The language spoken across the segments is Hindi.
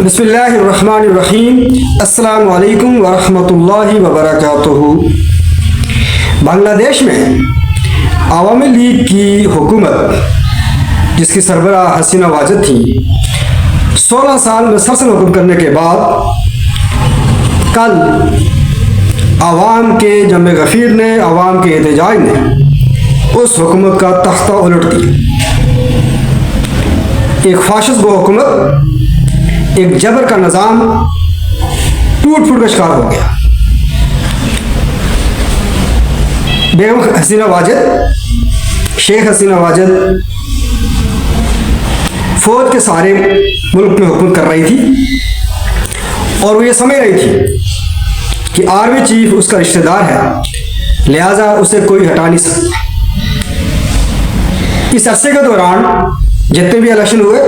बिस्मिल्लाहिर्रहमानिर्रहीम। अस्सलामु अलैकुम वरहमतुल्लाहि वबरकातुहू। बांग्लादेश में अवामी लीग की हुकूमत, जिसकी सरबराह हसीना वाजिद थी, 16 साल में सरसन हुक्म करने के बाद कल आवाम के जमे गफीर ने, आवाम के एहतजाज ने उस हुकूमत का तख्ता उलट दिया। एक फाशिस्ट गो हुकूमत, एक जबर का निज़ाम टूट फूट का शिकार हो गया। बेगम हसीना वाजिद, शेख हसीना वाजिद फौज के सारे मुल्क में हुकूमत कर रही थी और वो ये समझ रही थी कि आर्मी चीफ उसका रिश्तेदार है, लिहाजा उसे कोई हटा नहीं सकता। इस अरसे के दौरान जितने भी इलेक्शन हुए,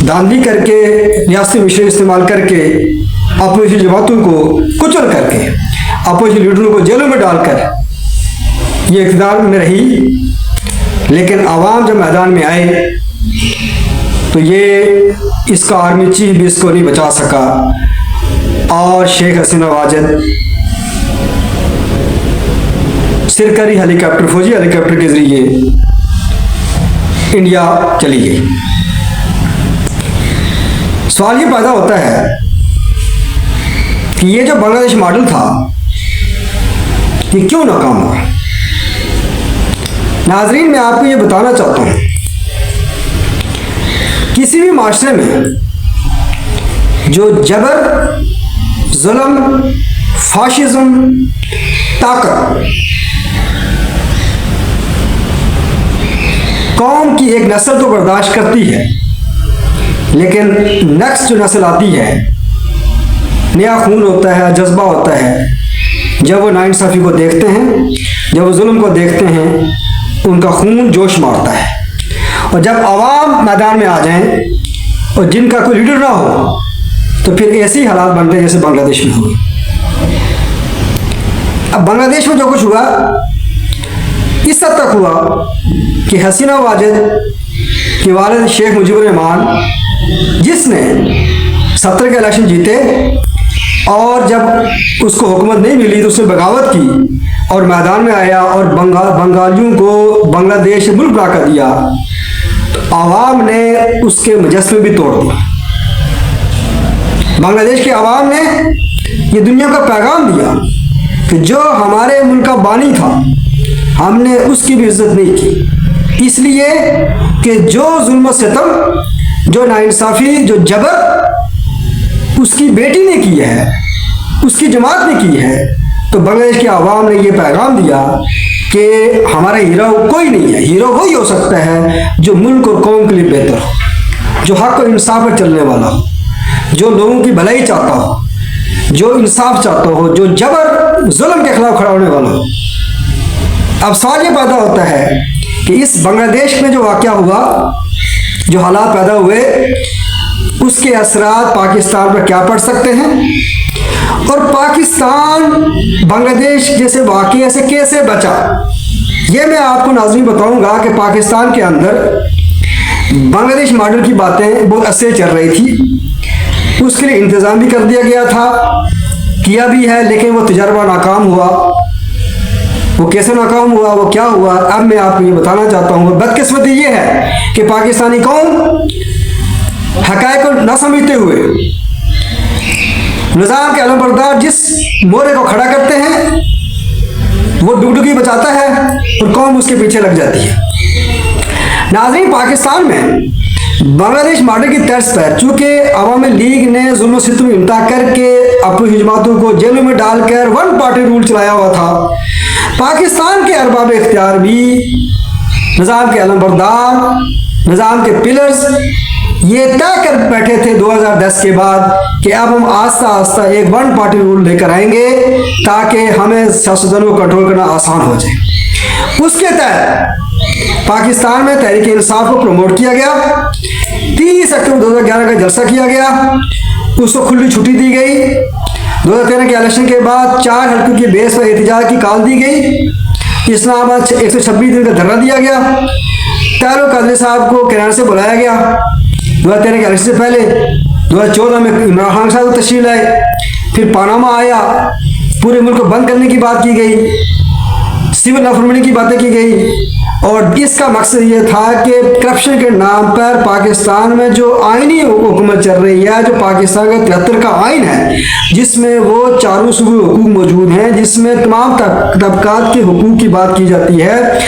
धांधली करके, रियासती मिशन इस्तेमाल करके, अपोजिशन जमातों को कुचल करके, अपोजिशन लीडरों को जेलों में डालकर ये इक़्तिदार में रही। लेकिन आवाम जब मैदान में आए तो ये इसका आर्मी चीफ भी इसको नहीं बचा सका और शेख हसीना वाजिद सरकारी हेलीकॉप्टर, फौजी हेलीकॉप्टर के जरिए इंडिया चली गई। सवाल ये पैदा होता है कि ये जो बांग्लादेश मॉडल था, ये क्यों नाकाम हुआ। नाजरीन, मैं आपको ये बताना चाहता हूँ, किसी भी माशरे में जो जबर, जुल्म, फाशिज्म, ताकत कौम की एक नस्ल तो बर्दाश्त करती है, लेकिन नेक्स्ट जो नस्ल आती है, नया खून होता है, जज्बा होता है। जब वो नाइंसाफ़ी को देखते हैं, जब वो जुल्म को देखते हैं, उनका खून जोश मारता है। और जब आवाम मैदान में आ जाएं और जिनका कोई लीडर ना हो, तो फिर ऐसे ही हालात बनते हैं जैसे बांग्लादेश में हुए। अब बांग्लादेश में जो कुछ हुआ, इस हद तक हुआ कि हसीना वाजिद के वालिद शेख मुजीबुर रहमान, जिसने 70 के इलेक्शन जीते और जब उसको हुकूमत नहीं मिली तो उसने बगावत की और मैदान में आया और बंगालियों को बांग्लादेश मुल्क बना कर दिया, तो आवाम ने उसके मुजस्समे भी तोड़ दिए। बांग्लादेश के आवाम ने ये दुनिया का पैगाम दिया कि जो हमारे मुल्क का बानी था, हमने उसकी भी इज्जत नहीं की, इसलिए कि जो जुल्म सितम, जो नाइंसाफ़ी, जो जबर उसकी बेटी ने की है, उसकी जमात ने की है, तो बांग्लादेश के आवाम ने ये पैगाम दिया कि हमारा हीरो कोई नहीं है। हीरो वही हो सकता है जो मुल्क और कौम के लिए बेहतर हो, जो हक और इंसाफ पर चलने वाला हो, जो लोगों की भलाई चाहता हो, जो इंसाफ चाहता हो, जो जबर जुल्म के खिलाफ खड़ा होने वाला हो। अब सवाल ये पैदा होता है कि इस बांग्लादेश में जो वाक़या हुआ, जो हालात पैदा हुए, उसके असरात पाकिस्तान पर क्या पड़ सकते हैं और पाकिस्तान बांग्लादेश जैसे वाक़ये से कैसे बचा, ये मैं आपको नाज़रीन बताऊंगा कि पाकिस्तान के अंदर बांग्लादेश मॉडल की बातें बहुत असर चल रही थी। उसके लिए इंतज़ाम भी कर दिया गया था, किया भी है, लेकिन वो तजर्बा नाकाम हुआ। वो कैसे नाकाम हुआ, वो क्या हुआ, अब मैं आपको ये बताना चाहता हूँ। बदकिस्मती ये है कि पाकिस्तानी कौम हक़ाइक़ को न समझते हुए निज़ाम के अलमबरदार जिस मोरे को खड़ा करते हैं, वो डुगडुगी बचाता है और कौम उसके पीछे लग जाती है। नाज़रीन, पाकिस्तान में बांग्लादेश मॉडल की तर्ज पर चूँकि अवामी लीग ने जुल्म सितम इम्ता करके अपनी जमातों को जेलों में डालकर वन पार्टी रूल चलाया हुआ था, पाकिस्तान के अरबाब इख्तियार भी, निज़ाम के अलमबरदार, निज़ाम के पिलर्स ये तय कर बैठे थे 2010 के बाद कि अब हम आस्ता आस्ता एक वन पार्टी रूल लेकर आएंगे ताकि हमें सियासतदानों को कंट्रोल करना आसान हो जाए। उसके तहत पाकिस्तान में तहरीक इंसाफ को प्रमोट किया गया। 30 अक्टूबर 2011 का जलसा किया गया, उसको खुली छुट्टी दी गई। 2013 के इलेक्शन के बाद 4 हल्कों की बेस पर एहतजाज की कॉल दी गई। इस्लामाबाद 126 दिन का धरना दिया गया। तारुक कादरी साहब को कैनाडा से बुलाया गया 2013 के इलेक्शन से पहले। 2014 में इमरान खान साहब तशरीफ लाए, फिर पानामा आया, पूरे मुल्क को बंद करने की बात की गई, सिविल नाफरमानी की बातें की गई, और इसका मकसद ये था कि करप्शन के नाम पर पाकिस्तान में जो आइनी हुकूमत चल रही है, जो पाकिस्तान का 73 का आइन है, जिसमें वो चारों सूबे हुकूक मौजूद हैं, जिसमें तमाम तबकात के हुकूक की बात की जाती है,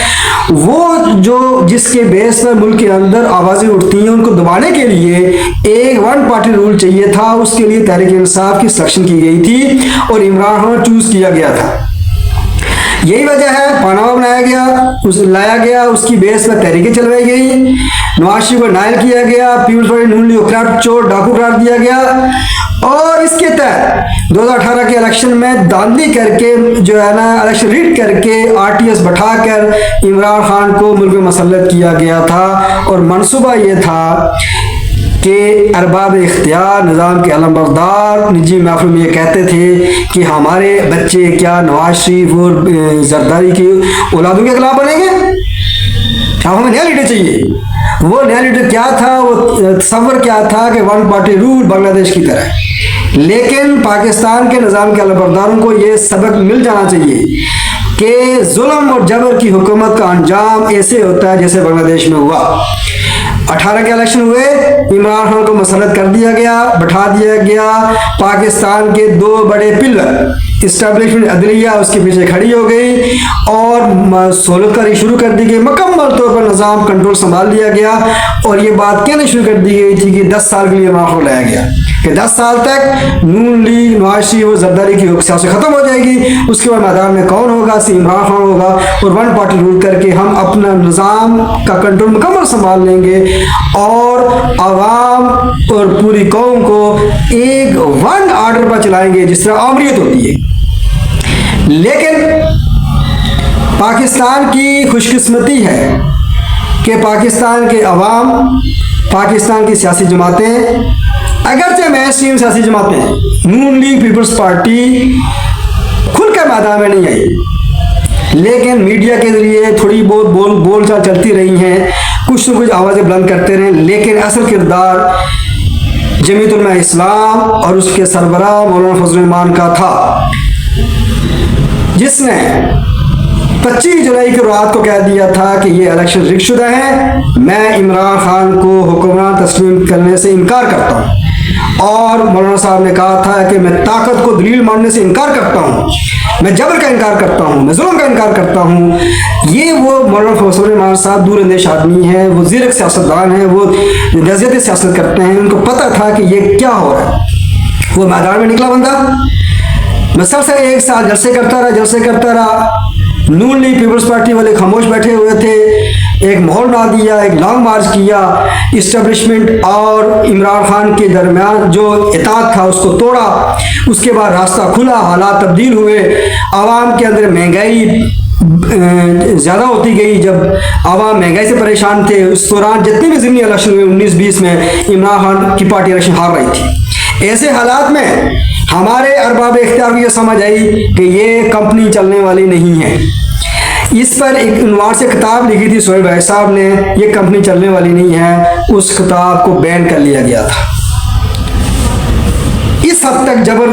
वो जो जिसके बेस पर मुल्क के अंदर आवाज़ें उठती हैं, उनको दबाने के लिए एक वन पार्टी रूल चाहिए था। उसके लिए तहरीक इंसाफ की सिलेक्शन की गई थी और इमरान खान चूज़ किया गया था। यही वजह है पानामा बनाया गया, लाया गया, उसकी बेस पर तहरीकें चलवाई गई, नवाज शरीफ को नायल किया गया, पीपल्स पार्टी नून लीग को करप्ट, चोर, डाकू करार दिया गया, और इसके तहत 2018 के इलेक्शन में धांधली करके जो है ना, इलेक्शन रीड करके RTS बैठाकर इमरान खान को मुल्क में मसल्लत किया गया था। और मनसूबा ये था कि अरबाब इख्तियार, निज़ाम के अलमबरदार निजी महफिल में ये कहते थे कि हमारे बच्चे क्या नवाज शरीफ और जरदारी की औलादों के खिलाफ बनेंगे, अब हमें नया लीडर चाहिए। वो नया लीडर क्या था, वो तस्वर क्या था कि वन पार्टी रूल बांग्लादेश की तरह। लेकिन पाकिस्तान के निज़ाम के अलमबरदारों को ये सबक मिल जाना चाहिए कि जुल्म और जबर की हुकूमत का अंजाम ऐसे होता है जैसे बांग्लादेश में हुआ। 18 के इलेक्शन हुए, इमरान खान को मसल्लत कर दिया गया, बैठा दिया गया, पाकिस्तान के दो बड़े पिलर इस्टेब्लिशमेंट अदलिया उसके पीछे खड़ी हो गई और सहूलत करी शुरू कर दी गई, मुकम्मल तौर पर निज़ाम कंट्रोल संभाल लिया गया। और ये बात कहना शुरू कर दी गई थी कि 10 साल के लिए इमरान खान लाया गया कि 10 साल तक नून लीग, नवाज शरीफ और जरदारी की सियासत खत्म हो जाएगी, उसके बाद मैदान में कौन होगा, इमरान खान होगा, और वन पार्टी रूल करके हम अपना निज़ाम का कंट्रोल मुकम्मल संभाल लेंगे और आवाम और पूरी कौम को एक वन आर्डर पर चलाएंगे जिस तरह आमरीत होती है। लेकिन पाकिस्तान की खुशकिस्मती है कि पाकिस्तान के अवाम, पाकिस्तान की सियासी जमातें, अगरचे मेनस्ट्रीम सियासी जमातें, नून लीग, पीपल्स पार्टी खुलकर मैदान में नहीं आई, लेकिन मीडिया के जरिए थोड़ी बहुत बोलचाल चलती रही हैं, कुछ न कुछ आवाज़ें बुलंद करते रहे। लेकिन असल किरदार जमीयत उलमा इस्लाम और उसके सरबराह मौलाना फजल रहमान का था, जिसने 25 जुलाई की रात को कह दिया था कि ये इलेक्शन रिगशुदा है, मैं इमरान खान को हुक्मरान तस्लीम करने से इनकार करता हूँ। और मौलाना साहब ने कहा था कि मैं ताकत को दलील मानने से इनकार करता हूँ, मैं जबर का इनकार करता हूँ, मैं जुल्म का इनकार करता हूँ। ये वो मौलाना फजल रहमान साहब दूरअंदेश आदमी है, वो ज़ीरक सियासतदान है, वो नज़रियत सियासत करते हैं, उनको पता था कि ये क्या हो रहा है। वो मैदान में निकला बंदा, मुसलसल 1 साल जलसे करता रहा। नून लीग, पीपल्स पार्टी वाले खामोश बैठे हुए थे, एक माहौल बना दिया, एक लॉन्ग मार्च किया, इस्टेब्लिशमेंट और इमरान खान के दरमियान जो इताद था उसको तोड़ा। उसके बाद रास्ता खुला, हालात तब्दील हुए, आवाम के अंदर महंगाई ज़्यादा होती गई। जब आवाम महंगाई से परेशान थे, उस दौरान जितने भी ज़िमनी इलेक्शन हुए 19-20 में, इमरान खान की पार्टी इलेक्शन हार रही थी। ऐसे हालात में हमारे अरबाब इख्तियार को ये समझ आई कि ये कंपनी चलने वाली नहीं है। इस पर एक उन्वान से किताब लिखी थी सोहेल भाई साहब ने, ये कंपनी चलने वाली नहीं है, उस किताब को बैन कर लिया गया था। इस हद तक जबर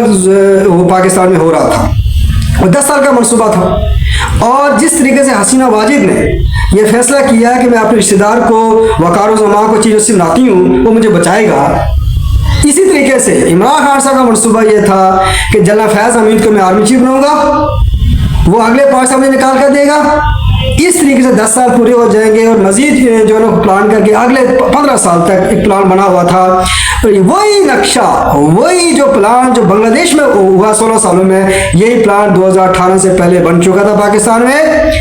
वो पाकिस्तान में हो रहा था और 10 साल का मनसूबा था। और जिस तरीके से हसीना वाजिद ने यह फैसला किया कि मैं अपने रिश्तेदार को वकार ज़मा को चीज़ों से बनाती हूँ, वो मुझे बचाएगा, इसी तरीके से इमरान खान साहब का मनसूबा यह था कि जनरल फैज हमीद को मैं आर्मी चीफ बनाऊंगा, वो अगले 5 साल में निकाल कर देगा। इस तरीके से 10 साल पूरे हो जाएंगे और मजीद जो है प्लान करके अगले 15 साल तक एक प्लान बना हुआ था। वही नक्शा, वही जो प्लान जो बांग्लादेश में हुआ 16 सालों में, यही प्लान 2018 से पहले बन चुका था पाकिस्तान में।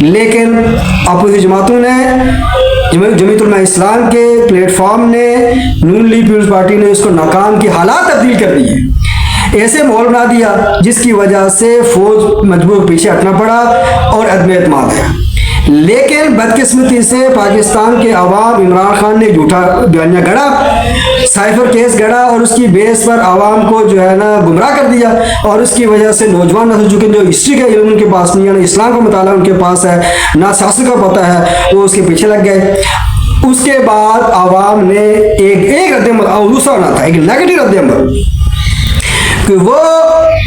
लेकिन अपोजिट जमातों ने, जमीयत उलमा इस्लाम के प्लेटफॉर्म ने, नून लीग, पीपल्स पार्टी ने उसको नाकाम की हालात तब्दील कर दिए, ऐसे माहौल बना दिया जिसकी वजह से फौज मजबूर पीछे हटना पड़ा और अदम एतमाद है। लेकिन बदकिस्मती से पाकिस्तान के अवाम, इमरान खान ने झूठा बयानिया गढ़ा, साइफर केस गढ़ा और उसकी बेस पर आवाम को जो है ना गुमराह कर दिया। और उसकी वजह से नौजवान नस्ल चुके जो हिस्ट्री का इल्म उनके पास नहीं है, ना इस्लाम का मुताला उनके पास है, ना सियासत का पता है, वो उसके पीछे लग गए। उसके बाद आवाम ने एक रद्दमल और दूसरा ना था, एक नेगेटिव रद्दमल कि वो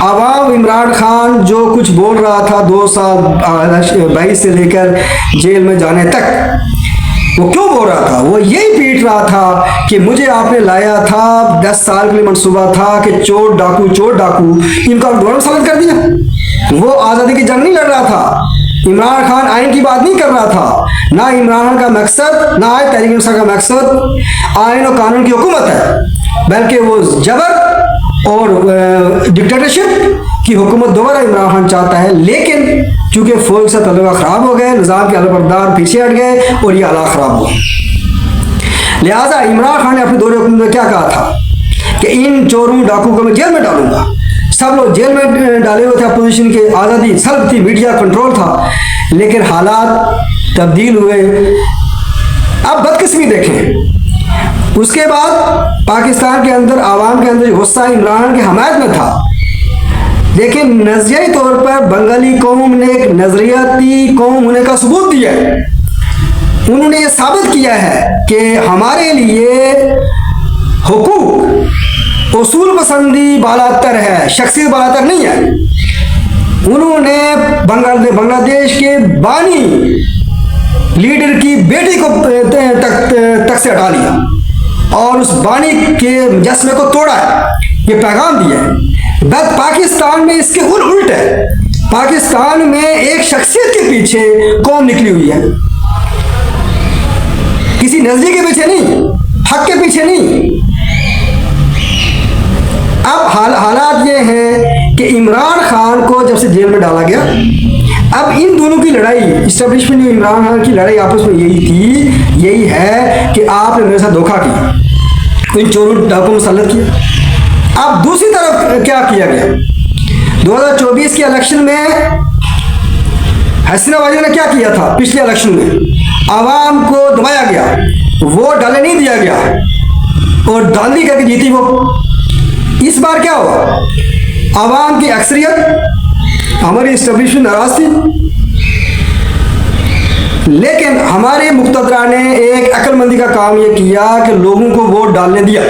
आवाम इमरान खान जो कुछ बोल रहा था 2 साल 22 से लेकर जेल में जाने तक, वो क्यों बोल रहा था? वो यही पीट रहा था कि मुझे आपने लाया था, 10 साल के लिए मंसूबा था कि चोर डाकू इनका दोबारा मुसल्लत कर दिया। वो आज़ादी की जंग नहीं लड़ रहा था, इमरान खान आइन की बात नहीं कर रहा था। ना इमरान खान का मकसद, ना आए तहरीक इंसाफ का मकसद आइन और कानून की हुकूमत है, बल्कि वो जबर और डिक्टेटरशिप की हुकूमत दोबारा इमरान खान चाहता है। लेकिन चूंकि फौज से तल्लुका ख़राब हो गए, निज़ाम के अलबरदार पीछे हट गए और ये हालात ख़राब हुए, लिहाजा इमरान खान ने अपने दौरे हुकूमत में क्या कहा था कि इन चोरों डाकू को मैं जेल में डालूंगा। सब लोग जेल में डाले हुए थे, अपोजिशन के आज़ादी सल्ब थी, मीडिया कंट्रोल था, लेकिन हालात तब्दील हुए। अब बदकिस्मती देखें, उसके बाद पाकिस्तान के अंदर आवाम के अंदर गुस्सा इमरान की हमायत में था, लेकिन नजरियाई तौर पर बंगाली कौम ने एक नजरियाती कौम होने का सबूत दिया है। उन्होंने ये साबित किया है कि हमारे लिए हुकूक उसूल पसंदी बालातर है, शख्सियत बालातर नहीं है। उन्होंने बांग्लादेश के बानी लीडर की बेटी को तक से हटा लिया और उस बानी के मुजस्मे को तोड़ा है, ये पैगाम दिया है। बस पाकिस्तान में इसके उल्ट है, पाकिस्तान में एक शख्सियत के पीछे कौम निकली हुई है, किसी नजरिए के पीछे नहीं, हक के पीछे नहीं। अब हालात ये हैं कि इमरान खान को जब से जेल में डाला गया, अब इन दोनों की लड़ाई, इस्टेब्लिशमेंट और इमरान खान की लड़ाई आपस में यही है कि आपने मेरे साथ धोखा किया, इन चोरों डाकू मुसल्लत किया। अब दूसरी तरफ क्या किया गया, 2024 के इलेक्शन में हसीना वाजवा ने क्या किया था? पिछले इलेक्शन में आवाम को दबाया गया, वोट डालने नहीं दिया गया और दांधी करके जीती वो। इस बार क्या हुआ? आवाम की अक्सरियत हमारी इस्टेब्लिशमेंट नाराज थी, लेकिन हमारे मुक्तदरा ने एक अक्लमंदी का काम यह किया कि लोगों को वोट डालने दिया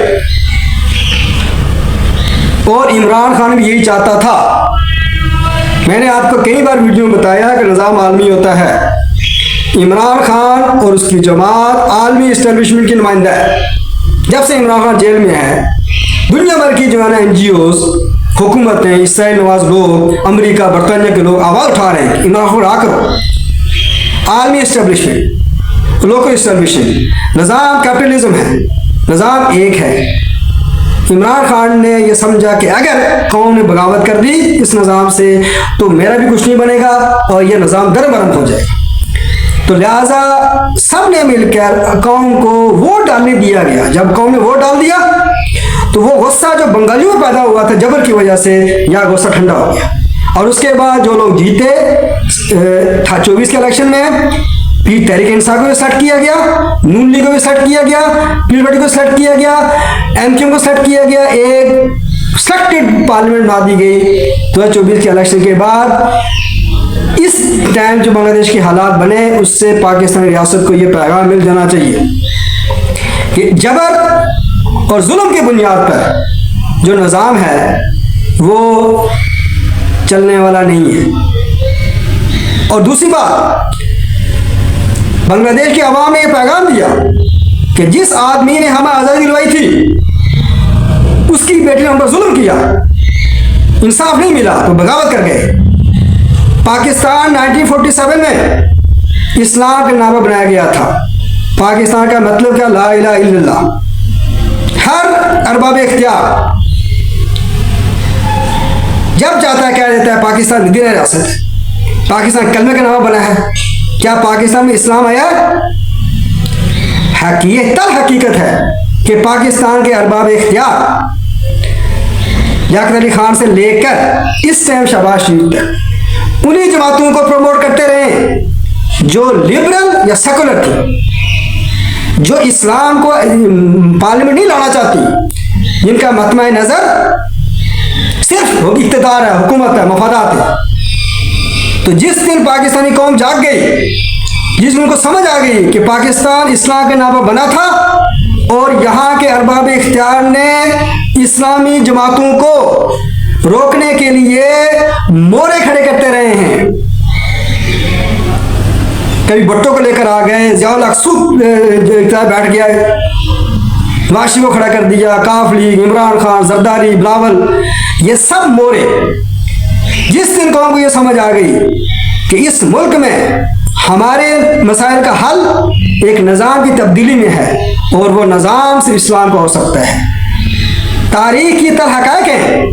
और इमरान खान भी यही चाहता था। मैंने आपको कई बार वीडियो में बताया कि निज़ाम आलमी होता है, इमरान खान और उसकी जमात आलमी इस्टेब्लिशमेंट की नुमाइंदा है। जब से इमरान खान जेल में है, दुनिया भर की जो है ना NGOs, हुकूमतें, इसराइल नवाज लोग, अमेरिका, बरतानिया के लोग आवाज़ उठा रहे हैं कि इमरान खान आ करो। आलमी इस्टेब्लिशमेंट, लोकल इस्टेब्लिशमेंट, निज़ाम कैपिटलिज्म है, निज़ाम एक है। इमरान खान ने यह समझा कि अगर कौम ने बगावत कर दी इस निज़ाम से तो मेरा भी कुछ नहीं बनेगा और यह निज़ाम दरबरम हो जाएगा। तो लिहाजा सब ने मिलकर कौम को वोट डालने दिया गया। जब कौम ने वोट डाल दिया तो वो गुस्सा जो बंगालियों में पैदा हुआ था जबर की वजह से, यह गुस्सा ठंडा हो गया। और उसके बाद जो लोग जीते 24 के इलेक्शन में, फिर तहरीक इंसाफ को भी सेट किया गया, नून लीग को भी सेट किया गया, पीपल्स पार्टी को सेट किया गया, MQM को सेट किया गया, एक सेलेक्टेड पार्लियामेंट बना दी गई 2024 के इलेक्शन के बाद। इस टाइम जो बांग्लादेश के हालात बने, उससे पाकिस्तानी रियासत को यह पैगाम मिल जाना चाहिए कि जबर और जुल्म की बुनियाद पर जो निज़ाम है वो चलने वाला नहीं है। और दूसरी बात, बांग्लादेश की आवाम ने यह पैगाम दिया कि जिस आदमी ने हमें आज़ादी दिलवाई थी उसकी बेटी ने हम पर जुल्म किया, इंसाफ नहीं मिला तो बगावत कर गए। पाकिस्तान 1947 में इस्लाम का नामा बनाया गया था। पाकिस्तान का मतलब क्या? ला इलाहा इल्लल्लाह। हर अरबाब इख्तियार जब चाहता है क्या देता है, पाकिस्तान निधि रियासत, पाकिस्तान कलमे का नामा बना है। क्या पाकिस्तान में इस्लाम आया? हकीकत है कि पाकिस्तान के अरबाब इख्तियार लियाकत अली खान से लेकर इस टाइम शहबाज शरीफ तक उन्हीं जमातों को प्रमोट करते रहे जो लिबरल या सेकुलर थी, जो इस्लाम को पार्लियामेंट नहीं लाना चाहती, जिनका मतमा नज़र सिर्फ इक़्तिदार है, हुकूमत है, मफादात है। तो जिस दिन पाकिस्तानी कौम जाग गई जिनको समझ आ गई कि पाकिस्तान इस्लाम के नाम पर बना था और यहाँ के अरबाब इख्तियार ने इस्लामी जमातों को रोकने के लिए मोरे खड़े करते रहे हैं। कभी भुट्टो को लेकर आ गए, ज़ियाउल हक बैठ गया, वाशी को खड़ा कर दिया, काफ लीग, इमरान खान, जरदारी, बिलावल, ये सब मोरे। जिस दिन कौम को ये समझ आ गई कि इस मुल्क में हमारे मसाइल का हल एक निज़ाम की तब्दीली में है और वो निज़ाम सिर्फ इस्लाम का हो सकता है। तारीख की तरह हक़ाइक़ है।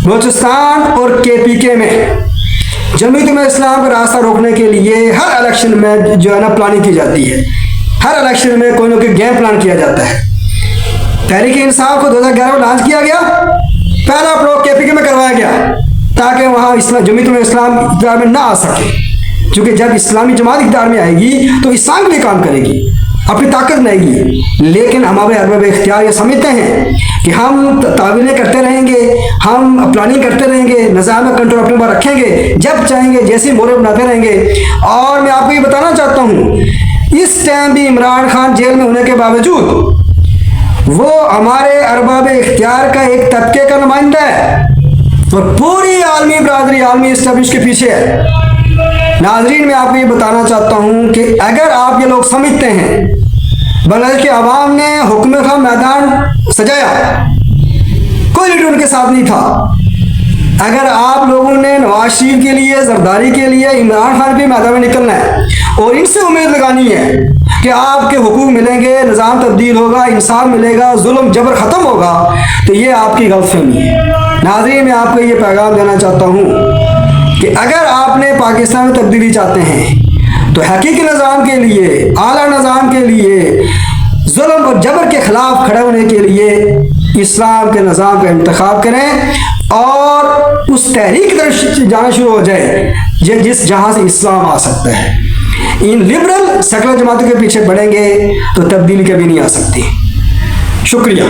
बलूचिस्तान और KPK में जमीयत में इस्लाम का रास्ता रोकने के लिए हर इलेक्शन में जो है ना प्लानिंग की जाती है। हर इलेक्शन में कोई ना कोई गेम प्लान किया जाता है। तहरीक इंसाफ को 2011 में लॉन्च किया गया, पहला प्रयोग KPK में करवाया गया ताकि वहाँ इस्लाम जमीयत में इस्लाम इक़्तिदार में ना आ सके, क्योंकि जब इस्लामी जमात इक़्तिदार में आएगी तो इस्लाम के लिए काम करेगी, अपनी ताकत बनाएगी। लेकिन हमारे अरबाब इख्तियार ये समझते हैं कि हम तावीलें करते रहेंगे, हम प्लानिंग करते रहेंगे, निज़ाम कंट्रोल अपने पास रखेंगे, जब चाहेंगे जैसे मोरे बनाते रहेंगे। और मैं आपको ये बताना चाहता हूँ, इस टाइम भी इमरान खान जेल में होने के बावजूद वो हमारे अरबाब इख्तियार का एक तबके का नुमाइंदा है और पूरी आलमी बरादरी, आलमी इस्टेब्लिश के पीछे है। नाजरीन, मैं आपको ये बताना चाहता हूँ कि अगर आप ये लोग समझते हैं बांग्लादेश की आवाम ने हुक्म का मैदान सजाया, कोई लीडर उनके साथ नहीं था। अगर आप लोगों ने नवाज शरीफ के लिए, जरदारी के लिए, इमरान खान के मैदान में निकलना है और इनसे उम्मीद लगानी है कि आपके हुकूक मिलेंगे, निज़ाम तब्दील होगा, इंसाफ मिलेगा, जुल्म जबर ख़त्म होगा, तो ये आपकी गलतफहमी है। नाज़रीन, मैं आपको ये पैगाम देना चाहता हूँ कि अगर आपने पाकिस्तान में तब्दीली चाहते हैं तो हकीकी निज़ाम के लिए, आला निज़ाम के लिए, जुल्म और जबर के ख़िलाफ़ खड़े होने के लिए इस्लाम के निज़ाम का इंतखाब करें और उस तहरीक की तरफ जाना शुरू हो जाए जिस जहाँ से इस्लाम आ सकता है। इन लिबरल सेकुलर जमातों के पीछे बढ़ेंगे तो तब्दीली कभी नहीं आ सकती। शुक्रिया।